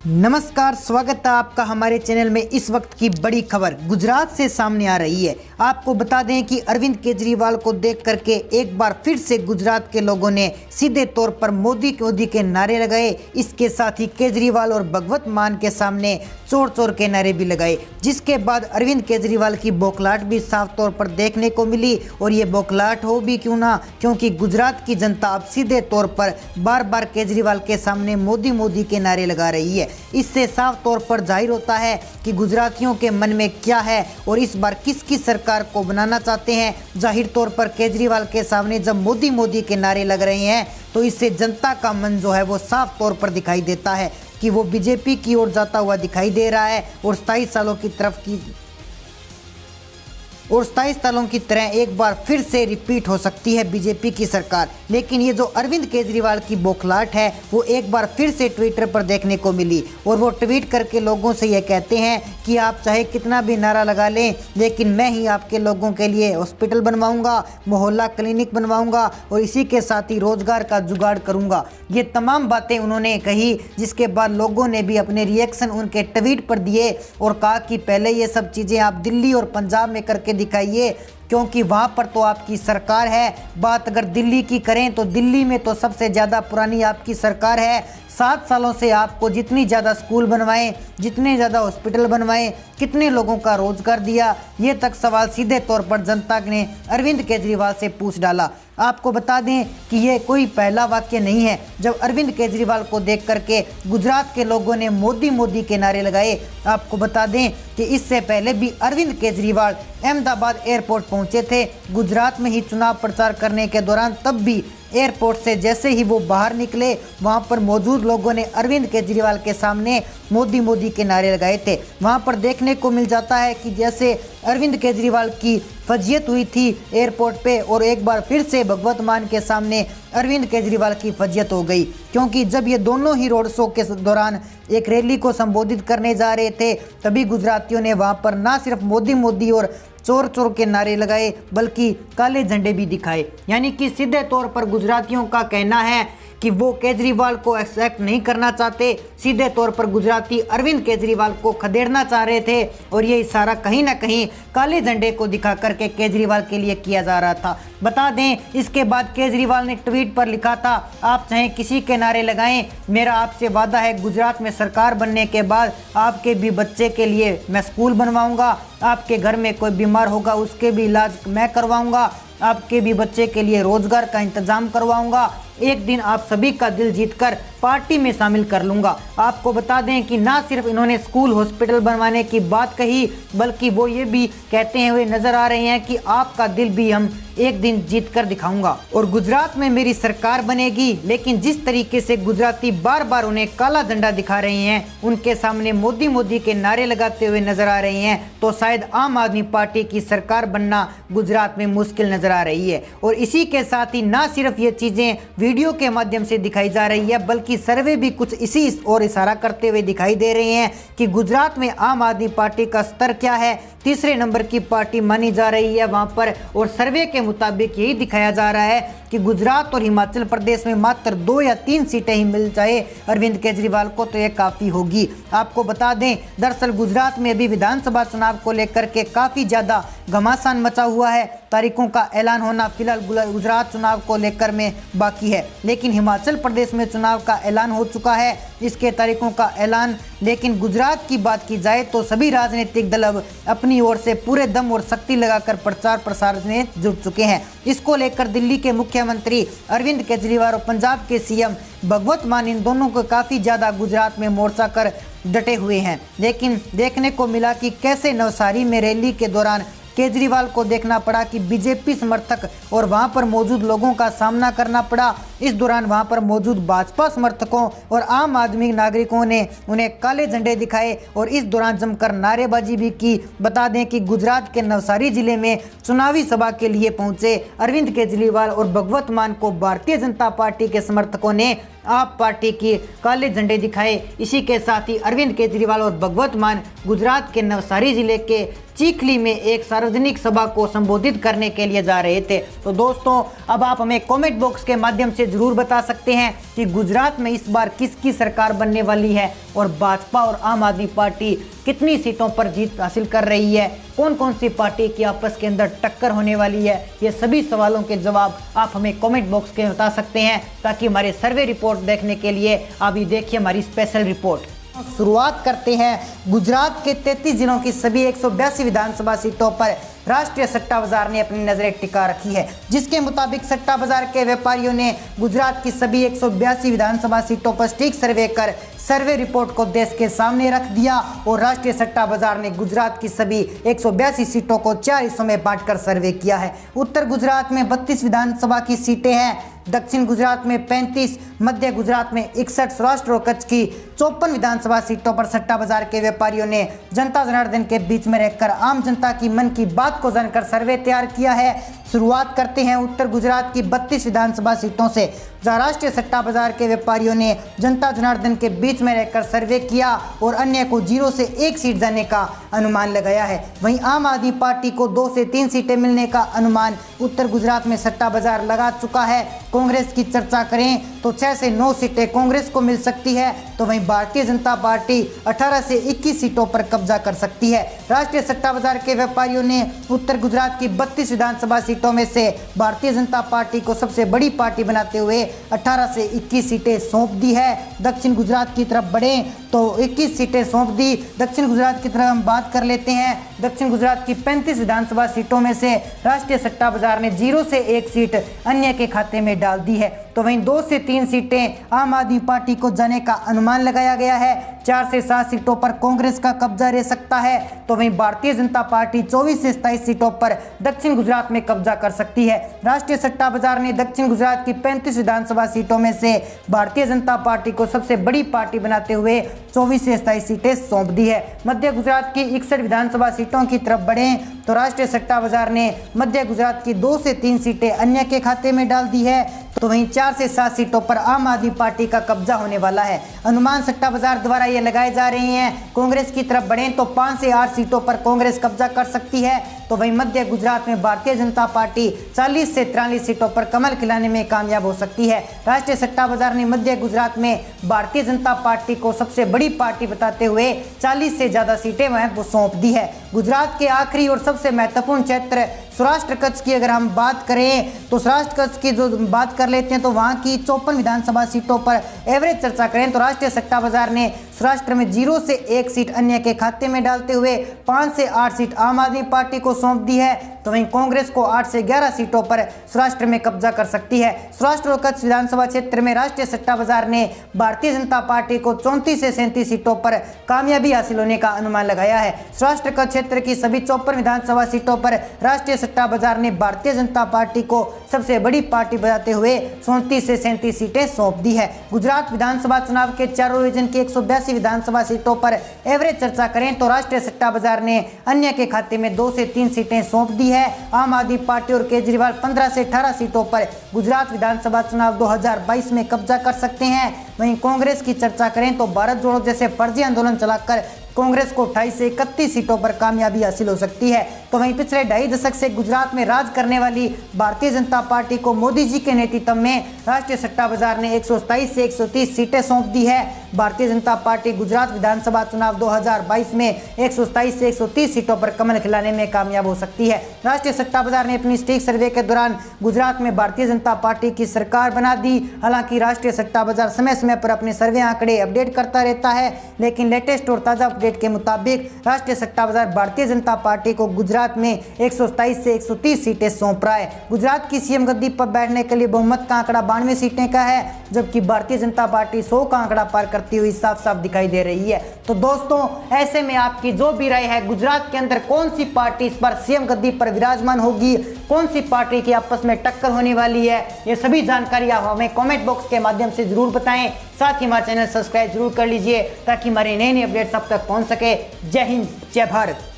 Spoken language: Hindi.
नमस्कार, स्वागत है आपका हमारे चैनल में। इस वक्त की बड़ी खबर गुजरात से सामने आ रही है। आपको बता दें कि अरविंद केजरीवाल को देख करके एक बार फिर से गुजरात के लोगों ने सीधे तौर पर मोदी के नारे लगाए। इसके साथ ही केजरीवाल और भगवत मान के सामने चोर चोर के नारे भी लगाए, जिसके बाद अरविंद केजरीवाल की बौखलाहट भी साफ तौर पर देखने को मिली। और ये बौखलाहट हो भी क्यों ना, क्योंकि गुजरात की जनता अब सीधे तौर पर बार बार केजरीवाल के सामने मोदी के नारे लगा रही है। इससे साफ तौर पर जाहिर होता है कि गुजरातियों के मन में क्या है और इस बार किसकी सरकार को बनाना चाहते हैं। जाहिर तौर पर केजरीवाल के सामने जब मोदी के नारे लग रहे हैं तो इससे जनता का मन जो है वो साफ तौर पर दिखाई देता है कि वो बीजेपी की ओर जाता हुआ दिखाई दे रहा है और 27 सालों की तरह एक बार फिर से रिपीट हो सकती है बीजेपी की सरकार। लेकिन ये जो अरविंद केजरीवाल की बौखलाहट है वो एक बार फिर से ट्विटर पर देखने को मिली और वो ट्वीट करके लोगों से ये कहते हैं कि आप चाहे कितना भी नारा लगा लें, लेकिन मैं ही आपके लोगों के लिए हॉस्पिटल बनवाऊंगा, मोहल्ला क्लिनिक बनवाऊंगा और इसी के साथ ही रोजगार का जुगाड़ करूंगा। ये तमाम बातें उन्होंने कही, जिसके बाद लोगों ने भी अपने रिएक्शन उनके ट्वीट पर दिए और कहा कि पहले ये सब चीज़ें आप दिल्ली और पंजाब में करके दिखाइए, क्योंकि वहाँ पर तो आपकी सरकार है। बात अगर दिल्ली की करें तो दिल्ली में तो सबसे ज़्यादा पुरानी आपकी सरकार है। 7 सालों से आपको जितनी ज़्यादा स्कूल बनवाएं, जितने ज़्यादा हॉस्पिटल बनवाएं, कितने लोगों का रोजगार दिया, ये तक सवाल सीधे तौर पर जनता ने अरविंद केजरीवाल से पूछ डाला। आपको बता दें कि ये कोई पहला वाक्य नहीं है जब अरविंद केजरीवाल को देख करके गुजरात के लोगों ने मोदी के नारे लगाए। आपको बता दें कि इससे पहले भी अरविंद केजरीवाल अहमदाबाद एयरपोर्ट पहुंचे थे गुजरात में ही चुनाव प्रचार करने के दौरान। तब भी एयरपोर्ट से जैसे ही वो बाहर निकले, वहां पर मौजूद लोगों ने अरविंद केजरीवाल के सामने मोदी के नारे लगाए थे। वहां पर देखने को मिल जाता है कि जैसे अरविंद केजरीवाल की फजीयत हुई थी एयरपोर्ट पे, और एक बार फिर से भगवत मान के सामने अरविंद केजरीवाल की फजीयत हो गई, क्योंकि जब ये दोनों ही रोड शो के दौरान एक रैली को संबोधित करने जा रहे थे, तभी गुजरातियों ने वहां पर ना सिर्फ मोदी और चोर चोर के नारे लगाए बल्कि काले झंडे भी दिखाए। यानी कि सीधे तौर पर गुजरातियों का कहना है कि वो केजरीवाल को एक्सेप्ट नहीं करना चाहते। सीधे तौर पर गुजराती अरविंद केजरीवाल को खदेड़ना चाह रहे थे और ये इशारा कहीं ना कहीं काले झंडे को दिखा करके केजरीवाल के लिए किया जा रहा था। बता दें, इसके बाद केजरीवाल ने ट्वीट पर लिखा था, आप चाहे किसी के नारे लगाएं, मेरा आपसे वादा है गुजरात में सरकार बनने के बाद आपके भी बच्चे के लिए मैं स्कूल बनवाऊंगा, आपके घर में कोई बीमार होगा उसके भी इलाज मैं करवाऊंगा, आपके भी बच्चे के लिए रोजगार का इंतजाम करवाऊंगा, एक दिन आप सभी का दिल जीतकर पार्टी में शामिल कर लूंगा। आपको बता दें कि ना सिर्फ इन्होंने स्कूल हॉस्पिटल बनवाने की बात कही, बल्कि वो ये भी कहते हुए नजर आ रहे हैं कि आपका दिल भी हम एक दिन जीत कर दिखाऊंगा और गुजरात में मेरी सरकार बनेगी। लेकिन जिस तरीके से गुजराती बार बार उन्हें काला झंडा दिखा रहे हैं, उनके सामने मोदी के नारे लगाते हुए नजर आ रहे हैं, तो शायद आम आदमी पार्टी की सरकार बनना गुजरात में मुश्किल नजर आ रही है। और इसी के साथ ही ना सिर्फ ये चीजें वीडियो के माध्यम से दिखाई जा रही है, बल्कि सर्वे भी कुछ इसी और इशारा करते हुए दिखाई दे रहे हैं कि गुजरात में आम आदमी पार्टी का स्तर क्या है, तीसरे नंबर की पार्टी मानी जा रही है वहां पर। और सर्वे के मुताबिक यही दिखाया जा रहा है कि गुजरात और हिमाचल प्रदेश में मात्र 2 या 3 सीटें ही मिल जाए अरविंद केजरीवाल को तो यह काफ़ी होगी। आपको बता दें, दरअसल गुजरात में भी विधानसभा चुनाव को लेकर के काफ़ी ज़्यादा घमासान मचा हुआ है। तारीखों का ऐलान होना फिलहाल गुजरात चुनाव को लेकर में बाकी है, लेकिन हिमाचल प्रदेश में चुनाव का ऐलान हो चुका है, इसके तारीखों का ऐलान। लेकिन गुजरात की बात की जाए तो सभी राजनीतिक दल अब अपनी ओर से पूरे दम और शक्ति लगाकर प्रचार प्रसार में जुट चुके हैं। इसको लेकर दिल्ली के मुख्यमंत्री अरविंद केजरीवाल और पंजाब के सीएम भगवत मान, इन दोनों को काफ़ी ज़्यादा गुजरात में मोर्चा कर डटे हुए हैं। लेकिन देखने को मिला कि कैसे नवसारी में रैली के दौरान केजरीवाल को देखना पड़ा कि बीजेपी समर्थक और वहां पर मौजूद लोगों का सामना करना पड़ा। इस दौरान वहां पर मौजूद भाजपा समर्थकों और आम आदमी नागरिकों ने उन्हें काले झंडे दिखाए और इस दौरान जमकर नारेबाजी भी की। बता दें कि गुजरात के नवसारी जिले में चुनावी सभा के लिए पहुंचे अरविंद केजरीवाल और भगवत मान को भारतीय जनता पार्टी के समर्थकों ने आप पार्टी के काले झंडे दिखाए। इसी के साथ ही अरविंद केजरीवाल और भगवत मान गुजरात के नवसारी जिले के चीखली में एक सार्वजनिक सभा को संबोधित करने के लिए जा रहे थे। तो दोस्तों अब आप हमें कमेंट बॉक्स के माध्यम से जरूर बता सकते हैं कि गुजरात में इस बार किसकी सरकार बनने वाली है और भाजपा और आम आदमी पार्टी कितनी सीटों पर जीत हासिल कर रही है, कौन कौन सी पार्टी की आपस के अंदर टक्कर होने वाली है। ये सभी सवालों के जवाब आप हमें कमेंट बॉक्स के बता सकते हैं, ताकि हमारे सर्वे रिपोर्ट देखने के लिए आप भी देखिए हमारी स्पेशल रिपोर्ट। शुरुआत करते हैं गुजरात के 33 जिलों की सभी 182 विधानसभा सीटों पर राष्ट्रीय सट्टा बाजार ने अपनी नजरें टिका रखी है, जिसके मुताबिक सट्टा बाजार के व्यापारियों ने गुजरात की सभी 182 विधानसभा सीटों पर सटीक सर्वे कर सर्वे रिपोर्ट को देश के सामने रख दिया और राष्ट्रीय सट्टा बाजार ने गुजरात की सभी 182 सीटों को 4 हिस्सों में बांटकर सर्वे किया है। उत्तर गुजरात में 32 विधानसभा की सीटें हैं, दक्षिण गुजरात में 35, मध्य गुजरात में 61, सौराष्ट्र और कच्छ की 54 विधानसभा सीटों पर सट्टा बाजार के व्यापारियों ने जनता जनार्दन के बीच में रहकर आम जनता की मन की बात को जानकर सर्वे तैयार किया है। शुरुआत करते हैं उत्तर गुजरात की 32 विधानसभा सीटों से, जहां राष्ट्रीय सट्टा बाजार के व्यापारियों ने जनता जनार्दन के बीच में रहकर सर्वे किया और अन्य को 0 से 1 सीट जाने का अनुमान लगाया है। वहीं आम आदमी पार्टी को 2 से 3 सीटें मिलने का अनुमान उत्तर गुजरात में सट्टा बाजार लगा चुका है। कांग्रेस की चर्चा करें तो 6 से 9 सीटें कांग्रेस को मिल सकती है, तो वहीं भारतीय जनता पार्टी 18 से 21 सीटों पर कब्जा कर सकती है। राष्ट्रीय सट्टा बाजार के व्यापारियों ने उत्तर गुजरात की 32 विधानसभा सीटों में से भारतीय जनता पार्टी को सबसे बड़ी पार्टी बनाते हुए 18 से 21 सीटें सौंप दी है। दक्षिण गुजरात की तरफ बढ़ें तो 21 सीटें सौंप दी। दक्षिण गुजरात की तरफ हम बात कर लेते हैं। दक्षिण गुजरात की 35 विधानसभा सीटों में से राष्ट्रीय सट्टा बाजार ने 0 से 1 सीट अन्य के खाते में डाल दी है, तो वहीं 2 से 3 सीटें आम आदमी पार्टी को जाने का अनुमान लगाया गया है। 4 से 7 सीटों पर कांग्रेस का कब्जा रह सकता है, तो वहीं भारतीय जनता पार्टी 24 से 27 सीटों पर दक्षिण गुजरात में कब्जा कर सकती है। राष्ट्रीय सट्टा बाजार ने दक्षिण गुजरात की 35 विधानसभा सीटों में से भारतीय जनता पार्टी को सबसे बड़ी पार्टी बनाते हुए 24 से 27 सीटें सौंप दी है। मध्य गुजरात की 61 विधानसभा सीटों की तरफ बढ़ें तो राष्ट्रीय सट्टा बाजार ने मध्य गुजरात की 2 से 3 सीटें अन्य के खाते में डाल दी है, तो वहीं 4 से 7 सीटों पर आम आदमी पार्टी का कब्जा होने वाला है। अनुमान सट्टा बाजार द्वारा ये लगाए जा रहे हैं। कांग्रेस की तरफ बढ़ें तो 5 से 8 सीटों पर कांग्रेस कब्जा कर सकती है, तो वहीं मध्य गुजरात में भारतीय जनता पार्टी 40 से 43 सीटों पर कमल खिलाने में कामयाब हो सकती है। राष्ट्रीय सट्टा बाजार ने मध्य गुजरात में भारतीय जनता पार्टी को सबसे बड़ी पार्टी बताते हुए 40 से ज्यादा सीटें वह वो सौंप दी है। गुजरात के आखिरी और सबसे महत्वपूर्ण क्षेत्र सौराष्ट्र कच्छ की अगर हम बात करें तो सौराष्ट्र कच्छ की जो बात कर लेते हैं तो वहां की 54 विधानसभा सीटों पर एवरेज चर्चा करें तो राष्ट्रीय सट्टा बाजार ने सौराष्ट्र में 0 से 1 सीट अन्य के खाते में डालते हुए 5 से 8 सीट आम आदमी पार्टी को सौंप दी है, तो वहीं कांग्रेस को 8 से 11 सीटों पर सौराष्ट्र में कब्जा कर सकती है। सौराष्ट्र और कच्छ विधानसभा क्षेत्र में राष्ट्रीय सट्टा बाजार ने भारतीय जनता पार्टी को 34 से 37 सीटों पर कामयाबी हासिल होने का अनुमान लगाया है। सौराष्ट्र कच्छ क्षेत्र की सभी 54 विधानसभा सीटों पर राष्ट्रीय सट्टा बाजार ने भारतीय जनता पार्टी को सबसे बड़ी पार्टी बताते हुए 34 से 37 सीटें सौंप दी है। गुजरात विधानसभा चुनाव के चारों रीजन की 182 विधानसभा सीटों पर एवरेज चर्चा करें तो राष्ट्रीय सट्टा बाजार ने अन्य के खाते में 2 से 3 सीटें सौंप दी है। आम आदमी पार्टी और केजरीवाल 15 से 18 सीटों पर गुजरात विधानसभा चुनाव 2022 में कब्जा कर सकते हैं। वहीं कांग्रेस की चर्चा करें तो भारत जोड़ो जैसे फर्जी आंदोलन चलाकर कांग्रेस को 28 से 31 सीटों पर कामयाबी हासिल हो सकती है। तो वहीं पिछले 2.5 दशक से गुजरात में राज करने वाली भारतीय जनता पार्टी को मोदी जी के नेतृत्व में राष्ट्रीय सट्टा बाजार ने 127 से 130 सीटें सौंप दी है। भारतीय जनता पार्टी गुजरात विधानसभा चुनाव 2022 में 127 से 130 सीटों पर कमल खिलाने में कामयाब हो सकती है। राष्ट्रीय सट्टा बाजार ने अपनी सटीक सर्वे के दौरान गुजरात में भारतीय जनता पार्टी की सरकार बना दी। हालांकि राष्ट्रीय सट्टा बाजार समय समय पर अपने सर्वे आंकड़े अपडेट करता रहता है, लेकिन लेटेस्ट और ताज़ा अपडेट के मुताबिक राष्ट्रीय सट्टा बाजार भारतीय जनता पार्टी को गुजरात में 127 से 130 सीटें सौंप रहा है। गुजरात की सीएम गद्दी पर बैठने के लिए बहुमत का आंकड़ा 92 सीटें का है, जबकि भारतीय जनता पार्टी 100 का आंकड़ा पार करती हुई साफ साफ दिखाई दे रही है। तो दोस्तों ऐसे में आपकी जो भी राय है, गुजरात के अंदर कौन सी पार्टी इस बार सीएम गद्दी पर विराजमान होगी, कौन सी पार्टी की आपस में टक्कर होने वाली है, ये सभी जानकारी आप हमें कमेंट बॉक्स के माध्यम से जरूर बताएं। साथ ही हमारा चैनल सब्सक्राइब जरूर कर लीजिए ताकि हमारे नए नए अपडेट्स आप तक पहुंच सके। जय हिंद, जय भारत।